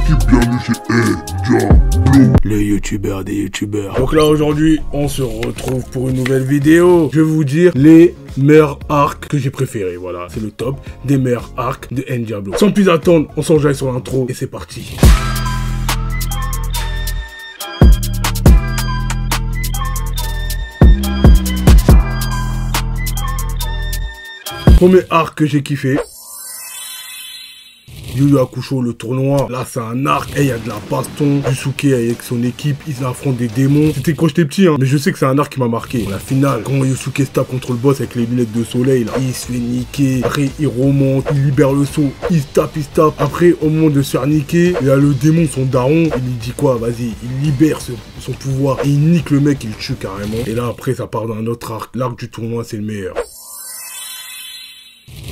l'équipe, bienvenue chez Diablo, le youtubeur des youtubeurs. Donc là aujourd'hui on se retrouve pour une nouvelle vidéo. Je vais vous dire les meilleurs arcs que j'ai préférés. Voilà, c'est le top des meilleurs arcs de Diablo. Sans plus attendre, on s'enjaille sur l'intro et c'est parti. Premier arc que j'ai kiffé, Yu Yu Hakusho, le tournoi. Là c'est un arc, et il y a de la baston. Yusuke avec son équipe, ils affrontent des démons. C'était quand j'étais petit, hein, mais je sais que c'est un arc qui m'a marqué. La finale, quand Yusuke se tape contre le boss avec les lunettes de soleil, là, il se fait niquer. Après il remonte, il libère le saut, il se tape. Après au moment de se faire niquer, il y a le démon, son daron, il lui dit quoi, vas-y, il libère son pouvoir, et il nique le mec, il le tue carrément. Et là après ça part dans un autre arc. L'arc du tournoi c'est le meilleur.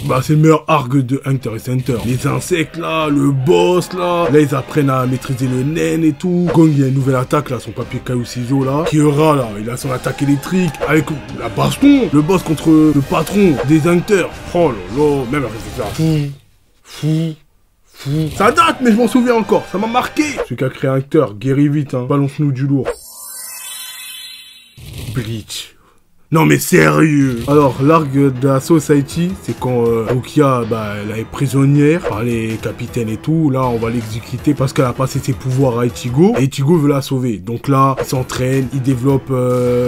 Bah c'est le meilleur arc de Hunter x Hunter. Les insectes là, le boss là, ils apprennent à maîtriser le naine et tout. Gong il y a une nouvelle attaque là, son papier caillou ciseau là. Kira là, il a son attaque électrique avec la baston. Le boss contre le patron des Hunters. Oh là là, même après c'est ça. Fou. Ça date mais je m'en souviens encore, ça m'a marqué. Celui qui a créé Hunter, guérit vite hein, balance-nous du lourd. Bleach. Non mais sérieux. Alors l'arc de la Society, c'est quand Rukia elle est prisonnière par les capitaines et tout. Là on va l'exécuter parce qu'elle a passé ses pouvoirs à Ichigo. Et Ichigo veut la sauver. Donc là il s'entraîne, il développe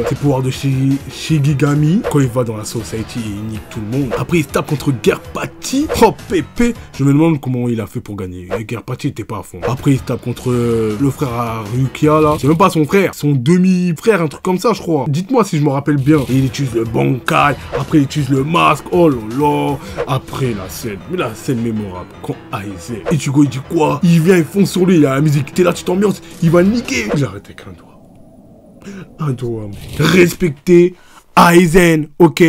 ses pouvoirs de Shigigami. Quand il va dans la Society, il nique tout le monde. Après il se tape contre Gearpati. Oh pépé. Je me demande comment il a fait pour gagner. Gearpati était pas à fond. Après il se tape contre le frère à Rukia là. C'est même pas son frère, son demi-frère, un truc comme ça je crois. Dites-moi si je me rappelle bien. Il utilise le Bankai, après il utilise le masque, oh là là. Après la scène, mais la scène mémorable, quand Aizen, Ichigo il dit quoi? Il vient, il fonce sur lui, il a la musique, t'es là, tu t'ambiances, il va le niquer. Il arrête avec un doigt. Un doigt, mec. Respectez Aizen, ok?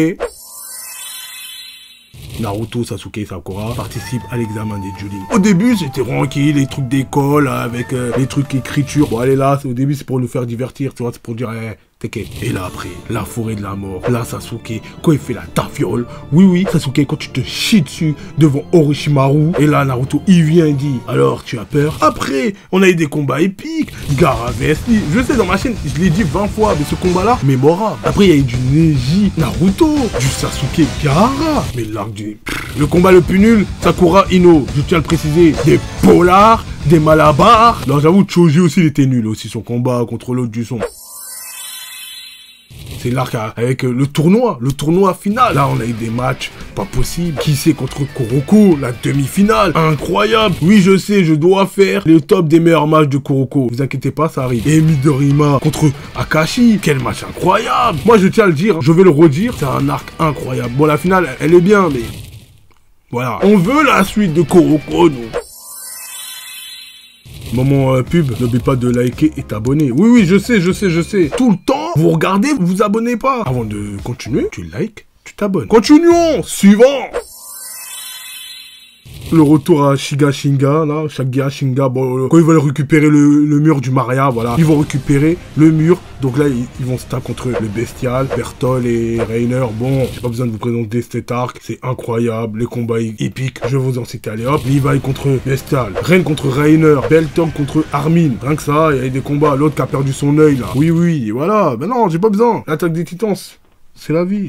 Naruto, Sasuke et Sakura participent à l'examen des Chunin. Au début, c'était tranquille, les trucs d'école, avec les trucs écriture. Bon, allez là, au début, c'est pour nous faire divertir, tu vois, c'est pour dire, t'inquiète. Et là, après, la forêt de la mort. Là, Sasuke, quand il fait la tafiole. Oui, Sasuke, quand tu te chies dessus devant Orochimaru. Et là, Naruto, il vient et dit, alors, tu as peur? Après, on a eu des combats épiques. Gaara vs Lee. Je sais, dans ma chaîne, je l'ai dit 20 fois, mais ce combat-là, mémorable. Après, il y a eu du Neji Naruto, du Sasuke Gaara. Mais l'arc du... Le combat le plus nul, Sakura Ino. Je tiens à le préciser, des polars, des malabars. Alors, j'avoue, Choji aussi, il était nul aussi, son combat contre l'autre du son. C'est l'arc avec le tournoi final. Là, on a eu des matchs pas possibles. Qui c'est contre Kuroko, la demi-finale. Incroyable. Oui, je sais, je dois faire les top des meilleurs matchs de Kuroko. Vous inquiétez pas, ça arrive. Et Midorima contre Akashi. Quel match incroyable. Moi, je tiens à le dire, je vais le redire. C'est un arc incroyable. Bon, la finale, elle est bien, mais... Voilà. On veut la suite de Kuroko, nous. Moment pub, n'oublie pas de liker et t'abonner. Oui, je sais. Tout le temps, vous regardez, vous vous abonnez pas. Avant de continuer, tu likes, tu t'abonnes. Continuons. Suivant. Le retour à Shigashinga, là, Shigashinga, bon, quand ils veulent récupérer le mur du Maria, voilà, ils vont récupérer le mur, donc là, ils vont se taper contre le Bestial, Bertol et Reiner, bon, j'ai pas besoin de vous présenter cet arc, c'est incroyable, les combats épiques, je vais vous en citer, allez hop, Levi contre Bestial, Ren contre Reiner, Belton contre Armin, rien que ça, il y a eu des combats, l'autre qui a perdu son œil, là, oui, voilà, ben non, j'ai pas besoin, l'attaque des titans, c'est la vie.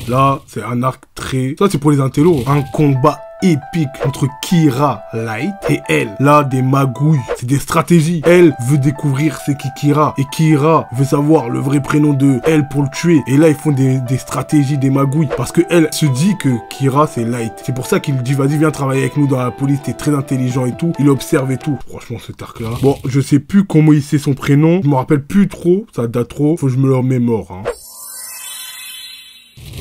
Là, c'est un arc très... Ça, c'est pour les intellos. Un combat épique entre Kira Light et elle. Là, des magouilles. C'est des stratégies. Elle veut découvrir c'est qui Kira. Et Kira veut savoir le vrai prénom de elle pour le tuer. Et là, ils font des stratégies, des magouilles. Parce que elle se dit que Kira, c'est Light. C'est pour ça qu'il dit, vas-y, viens travailler avec nous dans la police. T'es très intelligent et tout. Il observe et tout. Franchement, cet arc-là. Bon, je sais plus comment il sait son prénom. Je me rappelle plus trop. Ça date trop. Faut que je me le remémore, hein.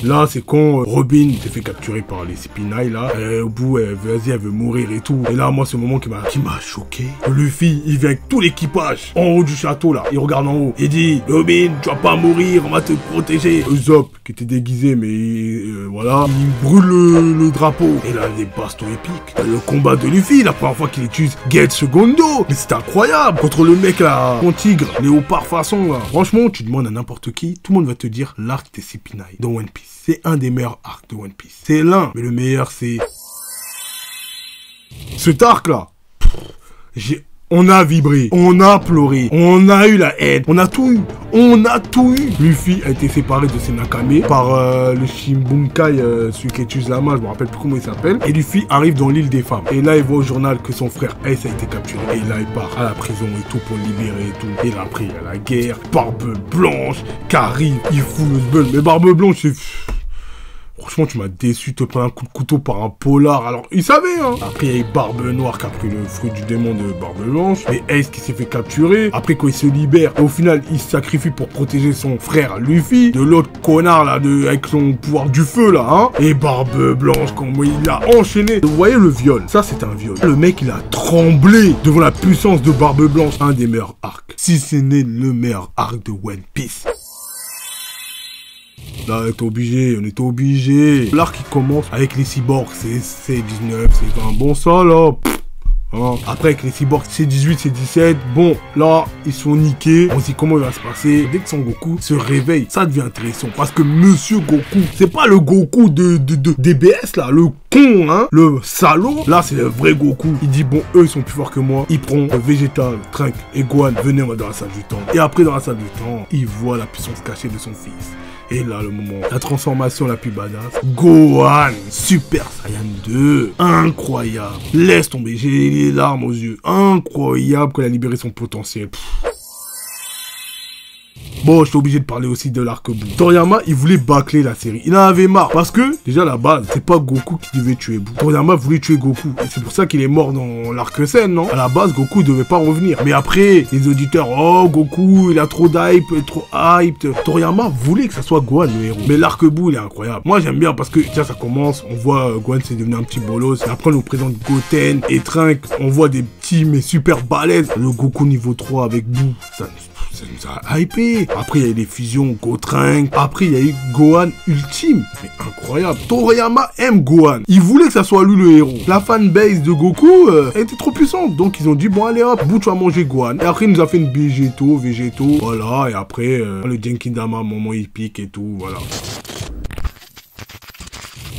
Là, c'est quand Robin s'est fait capturer par les Spinaï, là. Au bout, vas-y, elle veut mourir et tout. Et là, moi, c'est le moment qui m'a choqué. Luffy, il vient avec tout l'équipage en haut du château, là. Il regarde en haut. Il dit, Robin, tu vas pas mourir, on va te protéger. Usopp, qui était déguisé, mais voilà. Il brûle le drapeau. Et là, des bastons épiques. Le combat de Luffy, la première fois qu'il utilise Get Segundo. Mais c'est incroyable. Contre le mec, là, ton tigre, léopard façon, là. Franchement, tu demandes à n'importe qui, tout le monde va te dire l'arc des Spinaï dans One Piece. C'est un des meilleurs arcs de One Piece. C'est l'un, mais le meilleur, c'est... Cet arc-là, on a vibré, on a pleuré, on a eu la haine, on a tout eu, Luffy a été séparé de ses Nakame par le Shimbunkai, celui qui étudie la main, je me rappelle plus comment il s'appelle. Et Luffy arrive dans l'île des femmes. Et là, il voit au journal que son frère Ace a été capturé. Et là, il part à la prison et tout pour le libérer et tout. Et là, après, il y a la guerre, Barbe Blanche qui arrive, il fout le sbul. Mais Barbe Blanche, c'est... Franchement, tu m'as déçu, te prendre un coup de couteau par un polar. Alors, il savait, hein. Après, il y a eu Barbe Noire qui a pris le fruit du démon de Barbe Blanche. Et Ace qui s'est fait capturer. Après, quand il se libère, au final, il se sacrifie pour protéger son frère Luffy. De l'autre connard, là, avec son pouvoir du feu, là, hein. Et Barbe Blanche, comment il l'a enchaîné. Vous voyez le viol. Ça, c'est un viol. Le mec, il a tremblé devant la puissance de Barbe Blanche. Un des meilleurs arcs. Si ce n'est le meilleur arc de One Piece. Là, on était obligé. L'arc qui commence avec les cyborgs, c'est 19, c'est 20. Bon, ça là. Hein. Après, avec les cyborgs, c'est 18, c'est 17. Bon, là, ils sont niqués. On se dit comment il va se passer. Dès que Son Goku se réveille, ça devient intéressant. Parce que Monsieur Goku, c'est pas le Goku de DBS, là, le con, hein, le salaud. Là, c'est le vrai Goku. Il dit, bon, eux, ils sont plus forts que moi. Il prend Végétal, Trunk et Gohan. Venez, moi, dans la salle du temps. Et après, dans la salle du temps, il voit la puissance cachée de son fils. Et là, le moment, la transformation la plus badass. Gohan, Super Saiyan 2. Incroyable. Laisse tomber, j'ai les larmes aux yeux. Incroyable qu'elle a libéré son potentiel. Bon, j'étais obligé de parler aussi de l'arc Boo. Toriyama, il voulait bâcler la série. Il en avait marre. Parce que, déjà, à la base, c'est pas Goku qui devait tuer Boo. Toriyama voulait tuer Goku. Et c'est pour ça qu'il est mort dans l'arc Sen, non? À la base, Goku devait pas revenir. Mais après, les auditeurs, oh, Goku, il a trop d'hype, trop hyped. Toriyama voulait que ça soit Gohan le héros. Mais l'arc Boo, il est incroyable. Moi, j'aime bien parce que, tiens, ça commence, on voit Gohan, c'est devenu un petit bolos. Et après, on nous présente Goten et Trunk. On voit des petits, mais super balèzes. Le Goku niveau 3 avec Boo, ça nous a hypé. Après, il y a eu les fusions Gotrunk. Après, il y a eu Gohan Ultime. Mais incroyable. Toriyama aime Gohan. Il voulait que ça soit lui le héros. La fanbase de Goku était trop puissante. Donc, ils ont dit, bon, allez hop, Boo, tu vas manger Gohan. Et après, il nous a fait une végéto. Voilà. Et après, le Genkidama, moment épique et tout. Voilà.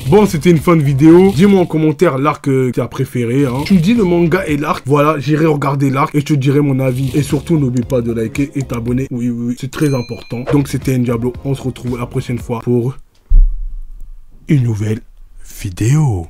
Bon, c'était une fun vidéo. Dis-moi en commentaire l'arc que tu as préféré. Hein. Tu me dis le manga et l'arc. Voilà, j'irai regarder l'arc et je te dirai mon avis. Et surtout, n'oublie pas de liker et t'abonner. Oui, c'est très important. Donc, c'était Ndiablo. On se retrouve la prochaine fois pour une nouvelle vidéo.